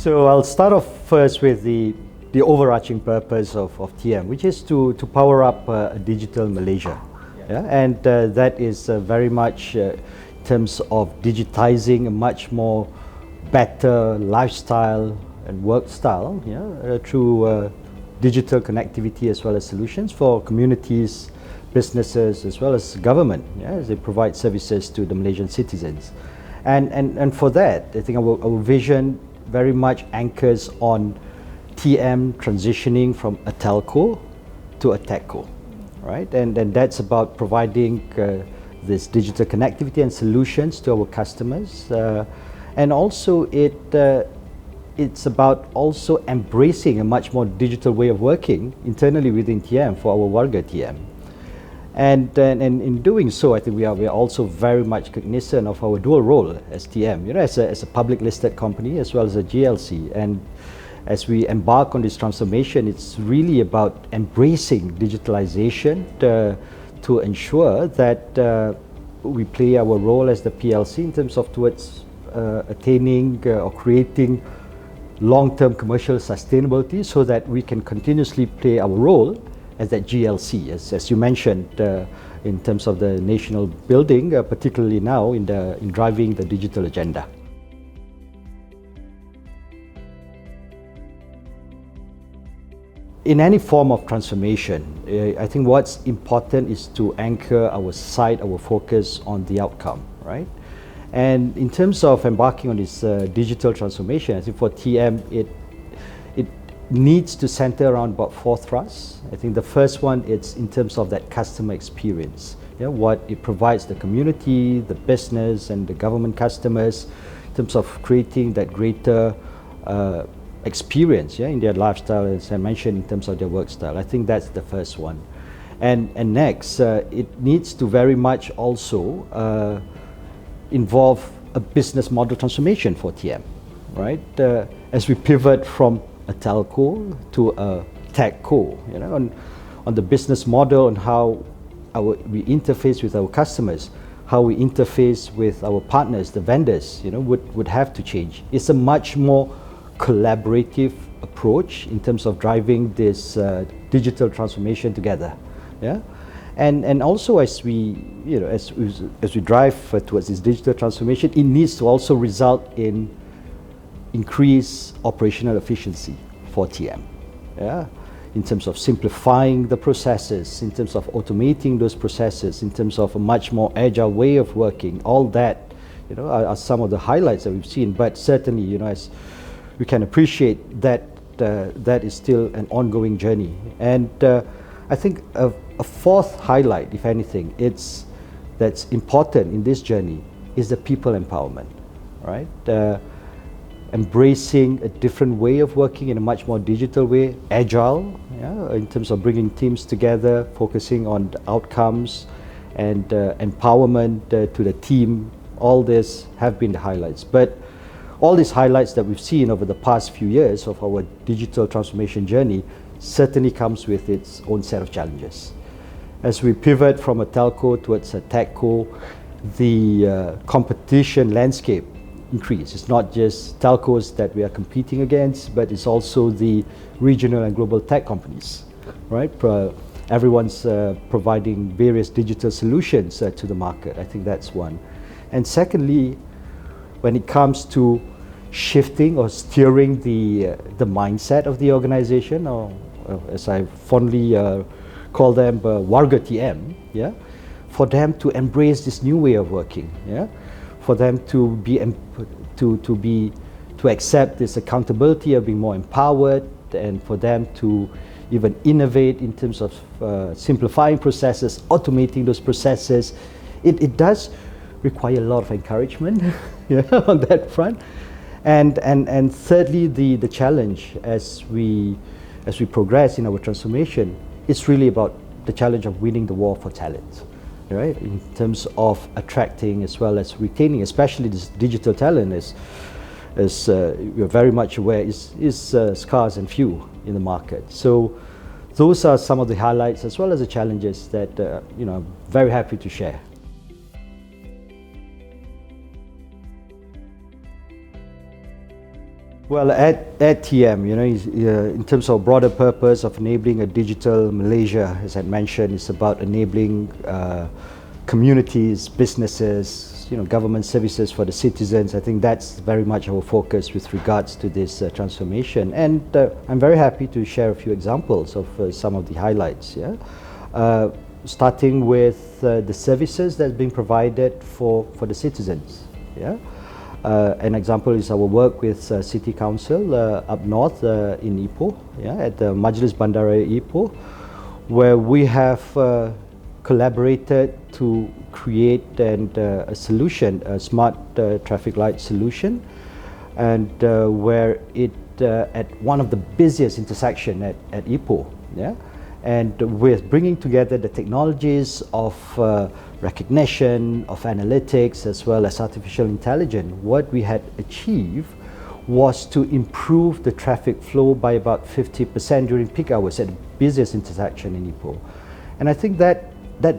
So I'll start off first with the overarching purpose of TM, which is to power up a digital Malaysia. Yeah? And that is very much in terms of digitizing a much more better lifestyle and work style through digital connectivity as well as solutions for communities, businesses as well as government as they provide services to the Malaysian citizens. And for that, I think our vision very much anchors on TM transitioning from a telco to a techco, right? And that's about providing this digital connectivity and solutions to our customers. And also it's about also embracing a much more digital way of working internally within TM for our Warga TM. And in doing so, I think we are also very much cognizant of our dual role as TM, as a public listed company as well as a GLC. And as we embark on this transformation, it's really about embracing digitalization to ensure that we play our role as the PLC in terms of towards attaining or creating long-term commercial sustainability so that we can continuously play our role as that GLC, as you mentioned, in terms of the national building, particularly now in driving the digital agenda. In any form of transformation, I think what's important is to anchor our sight, our focus on the outcome, right? And in terms of embarking on this digital transformation, I think for TM, it needs to center around about 4 thrusts. I think the first one is in terms of that customer experience, what it provides the community, the business and the government customers in terms of creating that greater experience in their lifestyle, as I mentioned, in terms of their work style. I think that's the first one. And next, it needs to very much also involve a business model transformation for TM, right? As we pivot from a telco to a techco, on the business model and how we interface with our customers, how we interface with our partners, the vendors, would have to change. It's a much more collaborative approach in terms of driving this digital transformation together. And also as we drive towards this digital transformation, it needs to also result in increase operational efficiency for TM, in terms of simplifying the processes, in terms of automating those processes, in terms of a much more agile way of working. All that, are some of the highlights that we've seen. But certainly, as we can appreciate that that is still an ongoing journey. And I think a fourth highlight, if anything, that's important in this journey is the people empowerment, right? Embracing a different way of working in a much more digital way, agile, in terms of bringing teams together, focusing on the outcomes and empowerment to the team. All this have been the highlights. But all these highlights that we've seen over the past few years of our digital transformation journey certainly comes with its own set of challenges. As we pivot from a telco towards a techco, the competition landscape increase. It's not just telcos that we are competing against, but it's also the regional and global tech companies, right? Everyone's providing various digital solutions to the market. I think that's one. And secondly, when it comes to shifting or steering the mindset of the organization, or as I fondly call them, Warga TM, for them to embrace this new way of working, for them to accept this accountability of being more empowered, and for them to even innovate in terms of simplifying processes, automating those processes. It does require a lot of encouragement on that front. And thirdly, the challenge as we progress in our transformation, it's really about the challenge of winning the war for talent, right? In terms of attracting as well as retaining, especially this digital talent, as you're very much aware, is scarce and few in the market. So those are some of the highlights as well as the challenges that I'm very happy to share. Well, at TM, in terms of broader purpose of enabling a digital Malaysia, as I mentioned, it's about enabling communities, businesses, government services for the citizens. I think that's very much our focus with regards to this transformation. And I'm very happy to share a few examples of some of the highlights. Yeah, starting with the services that's being provided for the citizens. Yeah. An example is our work with City Council up north in Ipoh, at the Majlis Bandaraya Ipoh, where we have collaborated to create a solution, a smart traffic light solution, and where it at one of the busiest intersection at Ipoh, and with bringing together the technologies of recognition, of analytics, as well as artificial intelligence, what we had achieved was to improve the traffic flow by about 50% during peak hours at the busiest intersection in Ipoh. And I think that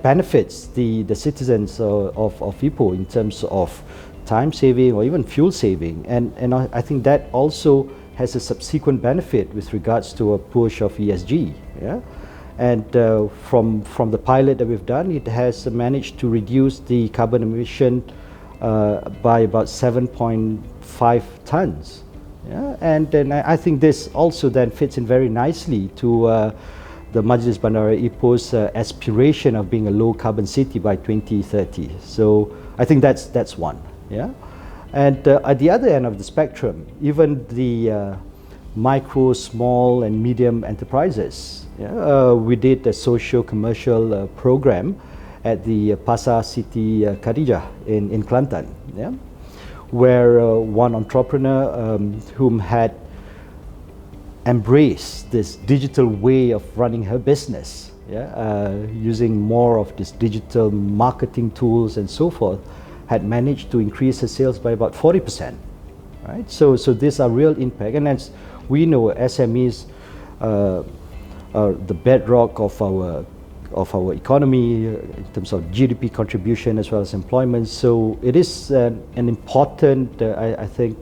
benefits the citizens of Ipoh in terms of time saving or even fuel saving. And I think that also has a subsequent benefit with regards to a push of ESG. And from the pilot that we've done, it has managed to reduce the carbon emission by about 7.5 tons. And then I think this also then fits in very nicely to the Majlis Bandaraya Ipoh's aspiration of being a low carbon city by 2030. So I think that's one. And at the other end of the spectrum, even the micro, small and medium enterprises. We did a socio-commercial program at the Pasar City Khadijah in Kelantan, where one entrepreneur whom had embraced this digital way of running her business, using more of this digital marketing tools and so forth, had managed to increase her sales by about 40%. Right? So these are real impact, and as we know, SMEs are the bedrock of our economy in terms of GDP contribution as well as employment. So it is an important, I think,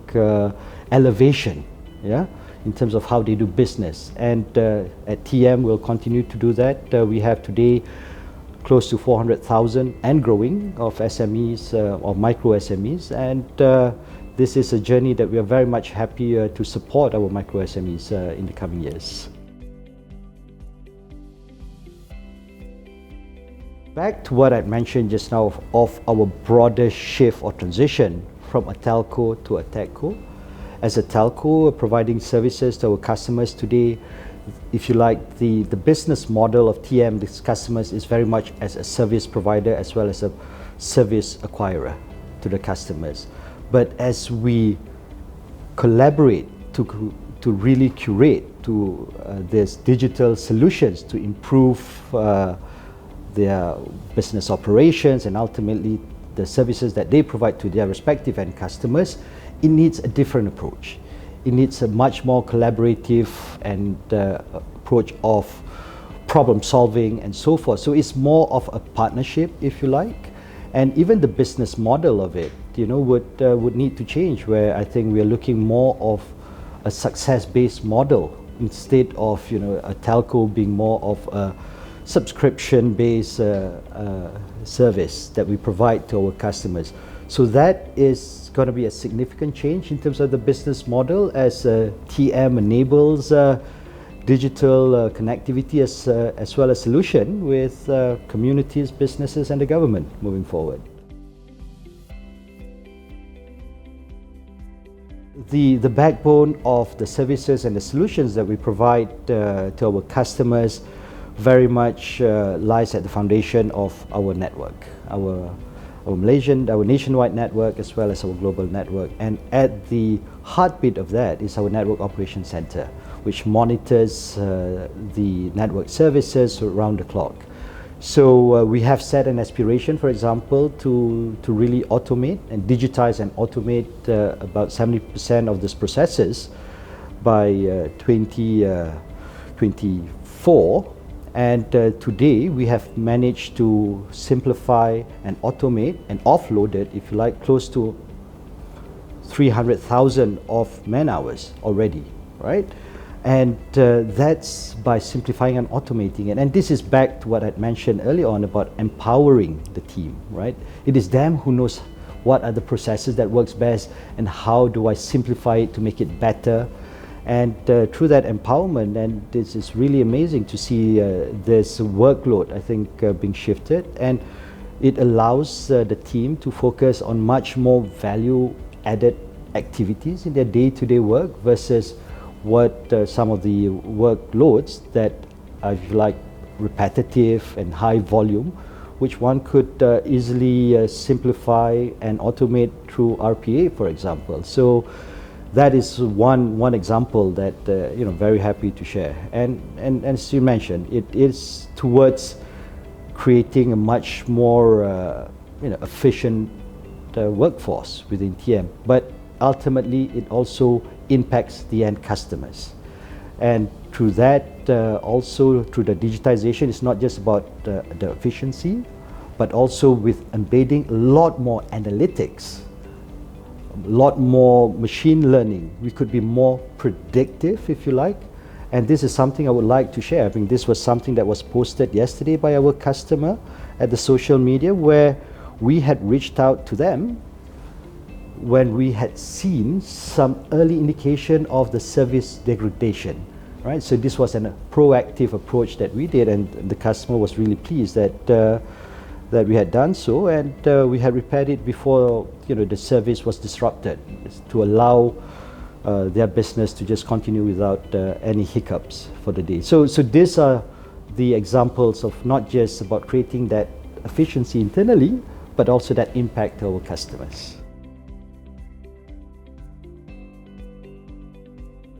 elevation, in terms of how they do business. And at TM, we'll continue to do that. We have today close to 400,000 and growing of SMEs or micro SMEs, and this is a journey that we are very much happy to support our micro SMEs in the coming years. Back to what I mentioned just now of our broader shift or transition from a telco to a techco. As a telco, we're providing services to our customers today. If you like, the business model of TM, these customers, is very much as a service provider as well as a service acquirer to the customers. But as we collaborate to really curate to these digital solutions to improve their business operations and ultimately the services that they provide to their respective end customers, it needs a different approach. It needs a much more collaborative and approach of problem solving and so forth. So it's more of a partnership, if you like, and even the business model of it, would need to change. Where I think we are looking more of a success-based model instead of a telco being more of a subscription-based service that we provide to our customers. So that is going to be a significant change in terms of the business model as TM enables digital connectivity as well as solution with communities, businesses and the government moving forward. The backbone of the services and the solutions that we provide to our customers very much lies at the foundation of our network, our nationwide network as well as our global network. And at the heartbeat of that is our Network Operations Center, which monitors the network services around the clock. So we have set an aspiration, for example, to really automate and digitize and automate about 70% of these processes by 2024. And today we have managed to simplify and automate and offload it, if you like, close to 300,000 of man hours already, right? And that's by simplifying and automating it. And this is back to what I'd mentioned earlier on about empowering the team, right? It is them who knows what are the processes that works best and how do I simplify it to make it better. And through that empowerment, and this is really amazing to see this workload, I think, being shifted. And it allows the team to focus on much more value-added activities in their day-to-day work versus what some of the workloads that are, if you like, repetitive and high volume, which one could easily simplify and automate through RPA, for example. So that is one example that very happy to share. And as you mentioned, it is towards creating a much more efficient workforce within TM. But ultimately, it also impacts the end customers. And through that, also through the digitization, it's not just about the efficiency, but also with embedding a lot more analytics, a lot more machine learning. We could be more predictive, if you like. And this is something I would like to share. I mean, this was something that was posted yesterday by our customer at the social media, where we had reached out to them when we had seen some early indication of the service degradation, right? So this was a proactive approach that we did, and the customer was really pleased that that we had done so, and we had repaired it before the service was disrupted, to allow their business to just continue without any hiccups for the day. So these are the examples of not just about creating that efficiency internally, but also that impact to our customers.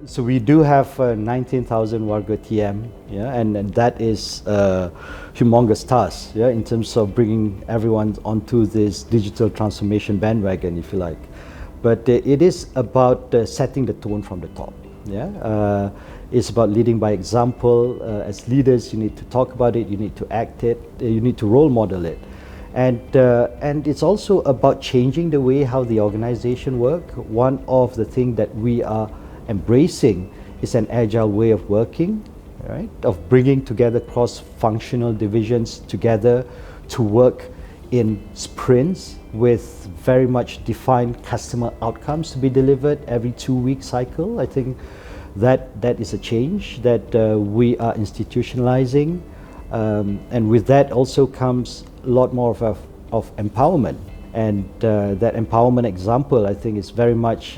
So we do have 19,000 Warga TM, and that is a humongous task, in terms of bringing everyone onto this digital transformation bandwagon, if you like. But it is about setting the tone from the top. It's about leading by example. As leaders, you need to talk about it, you need to act it, you need to role model it. And it's also about changing the way how the organization work. One of the things that we are embracing is an agile way of working, right? Of bringing together cross-functional divisions together to work in sprints with very much defined customer outcomes to be delivered every 2-week cycle. I think that is a change that we are institutionalizing, and with that also comes a lot more of empowerment. And that empowerment example, I think, is very much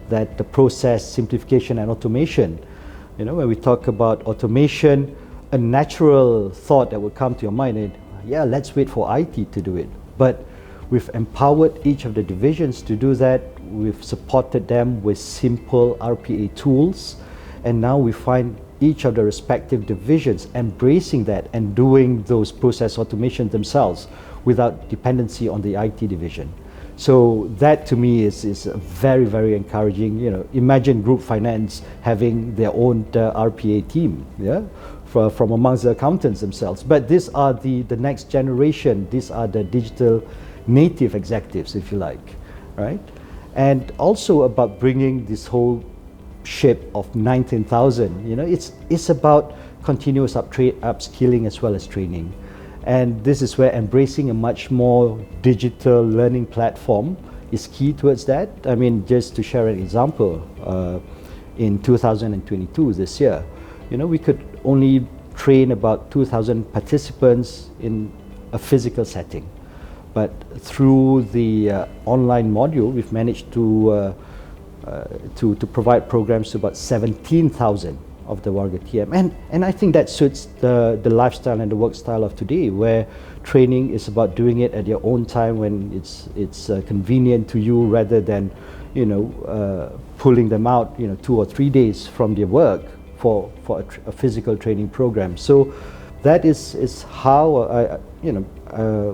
that the process simplification and automation. When we talk about automation, a natural thought that would come to your mind is, let's wait for IT to do it. But we've empowered each of the divisions to do that. We've supported them with simple RPA tools. And now we find each of the respective divisions embracing that and doing those process automation themselves without dependency on the IT division. So that to me is very, very encouraging. Imagine group finance having their own RPA team, from amongst the accountants themselves. But these are the next generation. These are the digital native executives, if you like, right? And also about bringing this whole ship of 19,000. It's about continuous upskilling as well as training. And this is where embracing a much more digital learning platform is key towards that. I mean, just to share an example, in 2022, this year, we could only train about 2,000 participants in a physical setting. But through the online module, we've managed to provide programs to about 17,000 of the Warga TM. And I think that suits the lifestyle and the work style of today, where training is about doing it at your own time when it's convenient to you, rather than pulling them out 2 or 3 days from their work for a physical training program. So that is how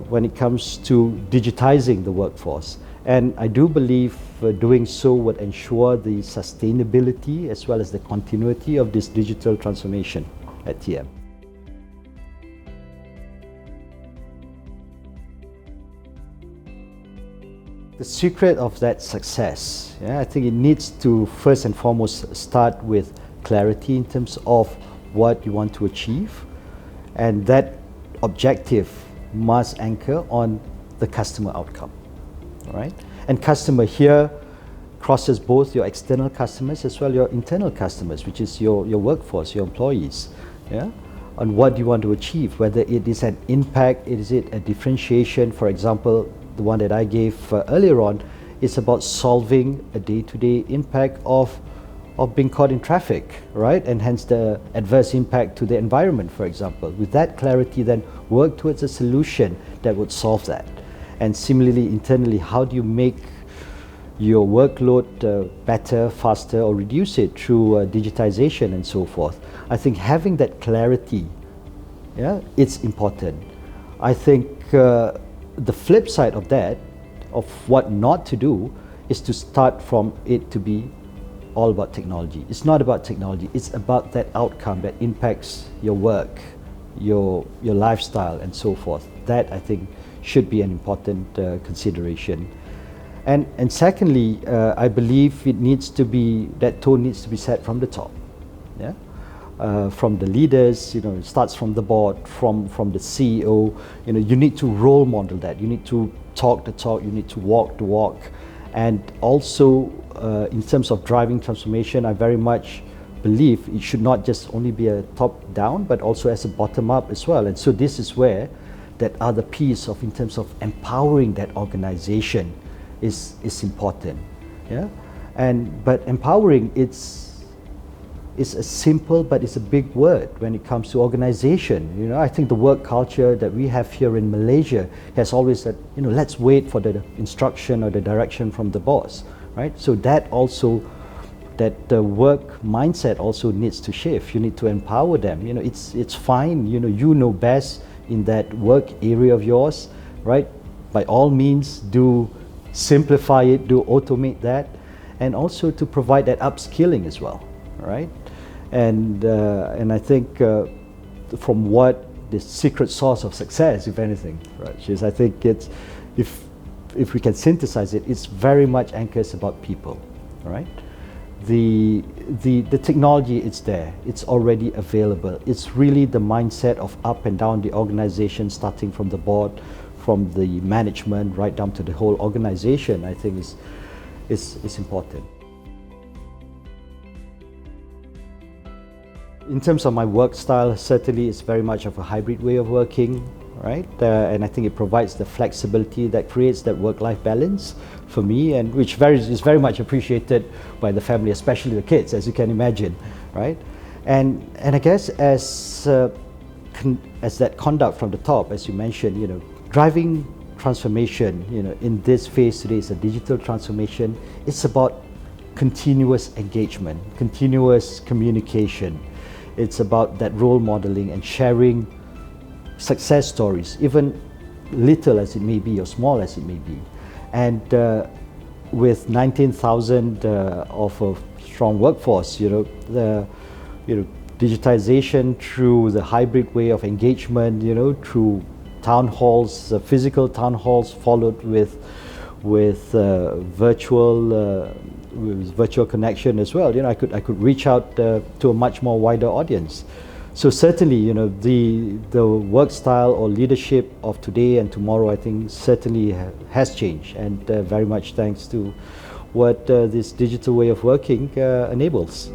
when it comes to digitizing the workforce. And I do believe doing so would ensure the sustainability as well as the continuity of this digital transformation at TM. the secret of that success, yeah, I think it needs to first and foremost start with clarity in terms of what you want to achieve, and that objective must anchor on the customer outcome, all right? And customer here crosses both your external customers as well your internal customers, which is your workforce, your employees, yeah? On what you want to achieve, whether it is an impact, is it a differentiation. For example, the one that I gave earlier on is about solving a day-to-day impact of being caught in traffic, right? And hence the adverse impact to the environment, for example. With that clarity, then work towards a solution that would solve that. And similarly, internally, how do you make your workload better, faster, or reduce it through digitization and so forth? I think having that clarity, yeah, it's important. I think the flip side of that, of what not to do, is to start from it to be all about technology. It's not about technology, it's about that outcome that impacts your work, your lifestyle, and so forth. That, I think, should be an important consideration. And secondly, I believe it needs to be, that tone needs to be set from the top, yeah? From the leaders, you know, it starts from the board, from the CEO. You know, you need to role model that. You need to talk the talk, you need to walk the walk. And also, in terms of driving transformation, I very much believe it should not just only be a top-down, but also as a bottom-up as well. And so this is where that other piece of, in terms of empowering that organization, is important, yeah. But empowering, it's a simple, but it's a big word when it comes to organization. You know, I think the work culture that we have here in Malaysia has always said, you know, let's wait for the instruction or the direction from the boss, right? So that also, that the work mindset also needs to shift. You need to empower them. You know, it's fine. You know best in that work area of yours, right? By all means, do simplify it, do automate that, and also to provide that upskilling as well, right? And I think from what the secret sauce of success, if anything, right, is, I think it's, if we can synthesize it, it's very much anchors about people, right? The technology, it's there, it's already available. It's really the mindset of up and down the organization, starting from the board, from the management, right down to the whole organization, I think is important. In terms of my work style, certainly it's very much of a hybrid way of working, right? And I think it provides the flexibility that creates that work-life balance for me, and which is very much appreciated by the family, especially the kids, as you can imagine, right? And I guess as that conduct from the top, as you mentioned, you know, driving transformation, you know, in this phase today is a digital transformation. It's about continuous engagement, continuous communication. It's about that role modeling and sharing success stories, even little as it may be or small as it may be. And with 19,000 of a strong workforce, you know, digitization through the hybrid way of engagement, you know, through town halls, physical town halls, followed with virtual connection as well. You know, I could reach out to a much more wider audience. So certainly, you know, the work style or leadership of today and tomorrow, I think, certainly has changed, and very much thanks to what this digital way of working enables.